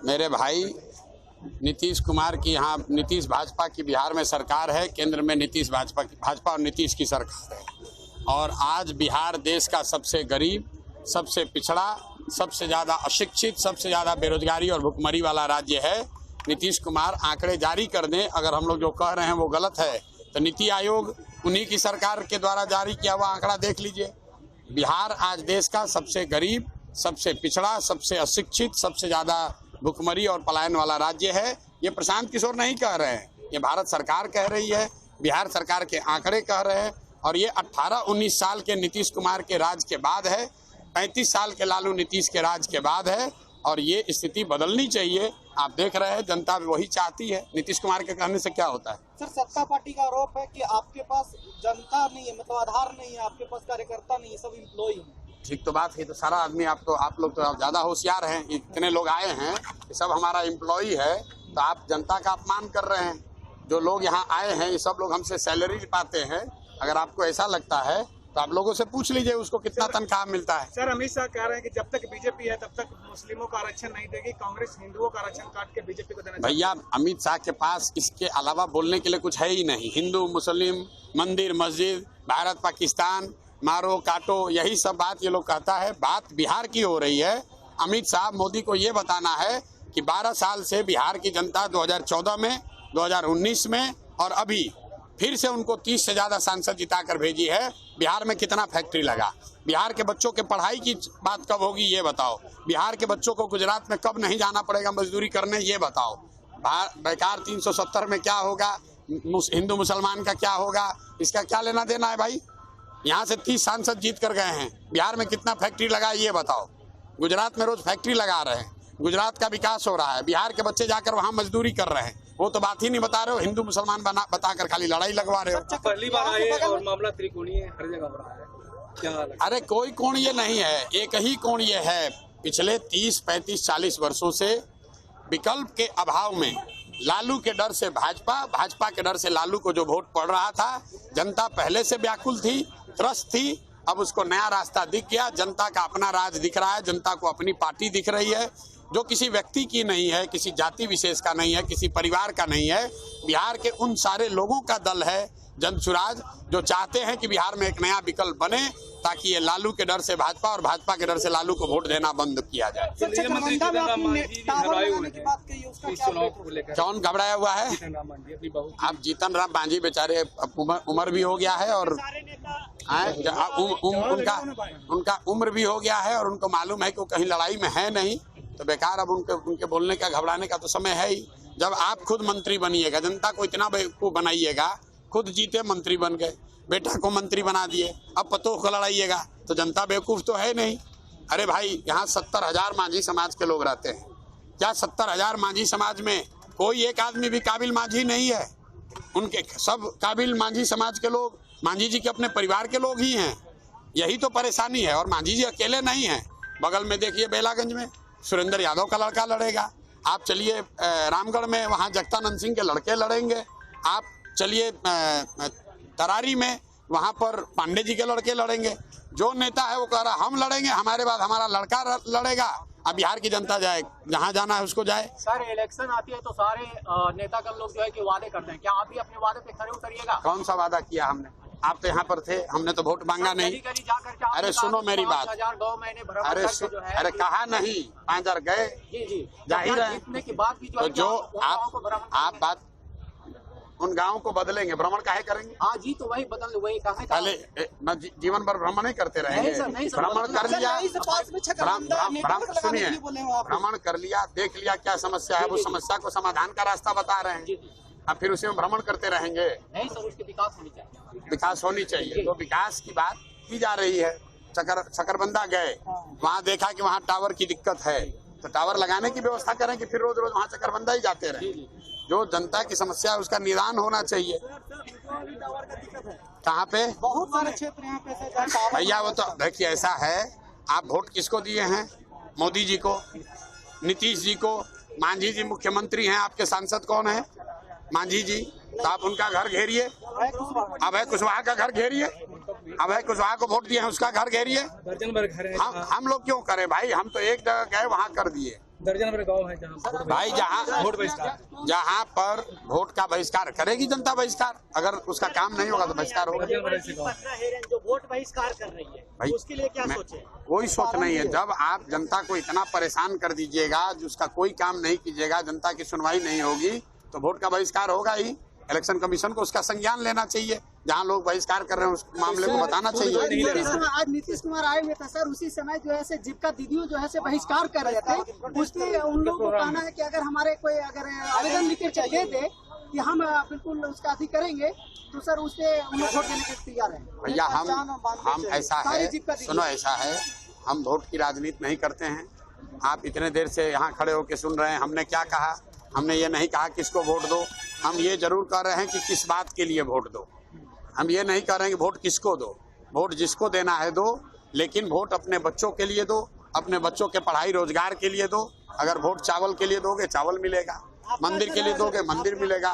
मेरे भाई नीतीश कुमार की यहाँ नीतीश भाजपा की बिहार में सरकार है, केंद्र में नीतीश भाजपा और नीतीश की सरकार है। और आज बिहार देश का सबसे गरीब, सबसे पिछड़ा, सबसे ज़्यादा अशिक्षित, सबसे ज़्यादा बेरोजगारी और भुखमरी वाला राज्य है। नीतीश कुमार आंकड़े जारी कर दें, अगर हम लोग जो कह रहे हैं वो गलत है तो नीति आयोग उन्हीं की सरकार के द्वारा जारी किया हुआ आंकड़ा देख लीजिए। बिहार आज देश का सबसे गरीब, सबसे पिछड़ा, सबसे अशिक्षित, सबसे ज़्यादा भुखमरी और पलायन वाला राज्य है। ये प्रशांत किशोर नहीं कह रहे हैं, ये भारत सरकार कह रही है, बिहार सरकार के आंकड़े कह रहे हैं। और ये 18-19 साल के नीतीश कुमार के राज के बाद है, 35 साल के लालू नीतीश के राज के बाद है। और ये स्थिति बदलनी चाहिए। आप देख रहे हैं जनता वही चाहती है। नीतीश कुमार के कहने से क्या होता है? सर, सत्ता पार्टी का आरोप है कि आपके पास जनता नहीं है, मतलब आधार नहीं है, आपके पास कार्यकर्ता नहीं है, सब इम्प्लॉई है। ठीक तो बात है, तो सारा आदमी आप लोग तो ज़्यादा होशियार हैं, इतने लोग आए हैं, सब हमारा एम्प्लॉई है, तो आप जनता का अपमान कर रहे हैं। जो लोग यहाँ आए हैं ये सब लोग हमसे सैलरी पाते हैं। अगर आपको ऐसा लगता है तो आप लोगों से पूछ लीजिए उसको कितना तनख्वाह मिलता है। सर, अमित शाह कह रहे हैं कि जब तक बीजेपी है तब तक मुस्लिमों का आरक्षण नहीं देगी, कांग्रेस हिंदुओं का आरक्षण काट के बीजेपी को देना। भैया, अमित शाह के पास इसके अलावा बोलने के लिए कुछ है ही नहीं। हिंदू मुस्लिम, मंदिर मस्जिद, भारत पाकिस्तान, मारो काटो, यही सब बात ये लोग कहता है। बात बिहार की हो रही है। अमित शाह मोदी को ये बताना है कि 12 साल से बिहार की जनता 2014 में, 2019 में और अभी फिर से उनको 30 से ज़्यादा सांसद जिताकर भेजी है। बिहार में कितना फैक्ट्री लगा? बिहार के बच्चों के पढ़ाई की बात कब होगी ये बताओ। बिहार के बच्चों को गुजरात में कब नहीं जाना पड़ेगा मजदूरी करने ये बताओ। बेकार 370 में क्या होगा? हिंदू मुसलमान का क्या होगा? इसका क्या लेना देना है भाई? यहाँ से 30 सांसद जीत कर गए हैं, बिहार में कितना फैक्ट्री लगा ये बताओ। गुजरात में रोज फैक्ट्री लगा रहे हैं, गुजरात का विकास हो रहा है, बिहार के बच्चे जाकर वहाँ मजदूरी कर रहे हैं। वो तो बात ही नहीं बता रहे हो, हिंदू मुसलमान बताकर खाली लड़ाई लगवा रहे हो। पहली बार आए और मामला त्रिकोणीय हर जगह हो रहा है, क्या हाल है? अरे कोई कोणीय नहीं है, एक ही कोणीय है। पिछले 30, 35, 40 वर्षों से विकल्प के अभाव में लालू के डर से भाजपा, भाजपा के डर से लालू को जो वोट पड़ रहा था, जनता पहले से व्याकुल थी, त्रस्त थी। अब उसको नया रास्ता दिख गया, जनता का अपना राज दिख रहा है, जनता को अपनी पार्टी दिख रही है जो किसी व्यक्ति की नहीं है, किसी जाति विशेष का नहीं है, किसी परिवार का नहीं है। बिहार के उन सारे लोगों का दल है जन सुराज, जो चाहते हैं कि बिहार में एक नया विकल्प बने ताकि ये लालू के डर से भाजपा और भाजपा के डर से लालू को वोट देना बंद किया जाए। कौन घबराया हुआ है? आप जीतन राम मांझी बेचारे उम्र भी हो गया है और उनका उम्र भी हो गया है और उनको मालूम है कि वो कहीं लड़ाई में है नहीं, तो बेकार अब उनके बोलने का, घबराने का तो समय है ही। जब आप खुद मंत्री बनिएगा, जनता को इतना बेवकूफ बनाइएगा, खुद जीते मंत्री बन गए, बेटा को मंत्री बना दिए, अब पतों को लड़ाइएगा, तो जनता बेवकूफ तो है नहीं। अरे भाई, यहाँ 70,000 मांझी समाज के लोग रहते हैं। क्या 70,000 मांझी समाज में कोई एक आदमी भी काबिल मांझी नहीं है? उनके सब काबिल मांझी समाज के लोग मांझी जी के अपने परिवार के लोग ही हैं। यही तो परेशानी है। और मांझी जी अकेले नहीं हैं, बगल में देखिए बेलागंज में सुरेंद्र यादव का लड़का लड़ेगा। आप चलिए रामगढ़ में, वहाँ जगतानंद सिंह के लड़के लड़ेंगे। आप चलिए तरारी में, वहाँ पर पांडे जी के लड़के लड़ेंगे। जो नेता है वो कह रहा हम लड़ेंगे, हमारे बाद हमारा लड़का लड़ेगा। अब बिहार की जनता जाए, जहाँ जाना है उसको जाए। सर, इलेक्शन आती है तो सारे नेता कर लोग जो है कि वादे करते हैं, क्या आप भी अपने वादे पे खरे उतरिएगा? कौन सा वादा किया हमने? आप तो यहाँ पर थे, हमने तो वोट मांगा नहीं। अरे सुनो मेरी बात, अरे कहा नहीं 5,000 गए, जाहिर है। तो जो आप बात उन गाँव को बदलेंगे, भ्रमण काहे करेंगे? हाँ जी, तो वही बदल, वही कहा पहले जीवन भर भ्रमण नहीं करते रहेंगे। भ्रमण कर लिया, सुनिए, भ्रमण कर लिया, देख लिया क्या समस्या है, वो समस्या को समाधान का रास्ता बता रहे हैं। अब फिर उसी में भ्रमण करते रहेंगे? नहीं सर, उसकी विकास होनी चाहिए। विकास होनी चाहिए, तो विकास की बात की जा रही है। चकरबंदा गए, वहाँ देखा कि वहाँ टावर की दिक्कत है, तो टावर लगाने की व्यवस्था करें कि फिर रोज रोज वहाँ चकरबंदा ही जाते रहे। जो जनता की समस्या है उसका निदान होना चाहिए। कहाँ पे? बहुत सारे क्षेत्र यहाँ पे भैया, वो तो देखिए ऐसा है, आप वोट किसको दिए हैं? मोदी जी को, नीतीश जी को। मांझी जी मुख्यमंत्री हैं, आपके सांसद कौन है? मांझी जी। तो आप उनका घर घेरिए, अभय कुशवाहा का घर घेरिए, अभय कुशवाहा को वोट दिए हैं उसका घर घेरिए। हम लोग क्यों करें भाई? हम तो एक जगह गए वहाँ कर दिए, दर्जन भर गाँव है जहाँ भाई जहाँ पर वोट का बहिष्कार करेगी जनता बहिष्कार, अगर उसका काम नहीं होगा तो बहिष्कार होगा। जो वोट बहिष्कार कर रही है भाई उसके लिए क्या सोचे? कोई सोच नहीं है। जब आप जनता को इतना परेशान कर दीजिएगा, जिसका कोई काम नहीं कीजिएगा, जनता की सुनवाई नहीं होगी, तो वोट का बहिष्कार होगा ही। इलेक्शन कमीशन को उसका संज्ञान लेना चाहिए, जहां लोग बहिष्कार कर रहे हैं उस मामले को बताना चाहिए। आज नीतीश कुमार आए हुए थे सर, उसी समय जो है से जीविका दीदियों जो है से बहिष्कार कर रहे थे। उसके उन लोगों को कहना है कि अगर हमारे कोई अगर आवेदन लिख के दे दे कि हम बिल्कुल उसका अधिक करेंगे, तो सर उस पर उन लोग वोट देने के तैयार है। भैया हम ऐसा है, सुनो ऐसा है, हम वोट की राजनीति नहीं करते हैं। आप इतने देर से यहाँ खड़े होकर सुन रहे हैं, हमने क्या कहा? हमने ये नहीं कहा किसको वोट दो, हम ये जरूर कह रहे हैं कि किस बात के लिए वोट दो। हम ये नहीं कह रहे हैं कि वोट किसको दो, वोट जिसको देना है दो, लेकिन वोट अपने बच्चों के लिए दो, अपने बच्चों के पढ़ाई रोजगार के लिए दो। अगर वोट चावल के लिए दोगे चावल मिलेगा, मंदिर के लिए दोगे मंदिर मिलेगा।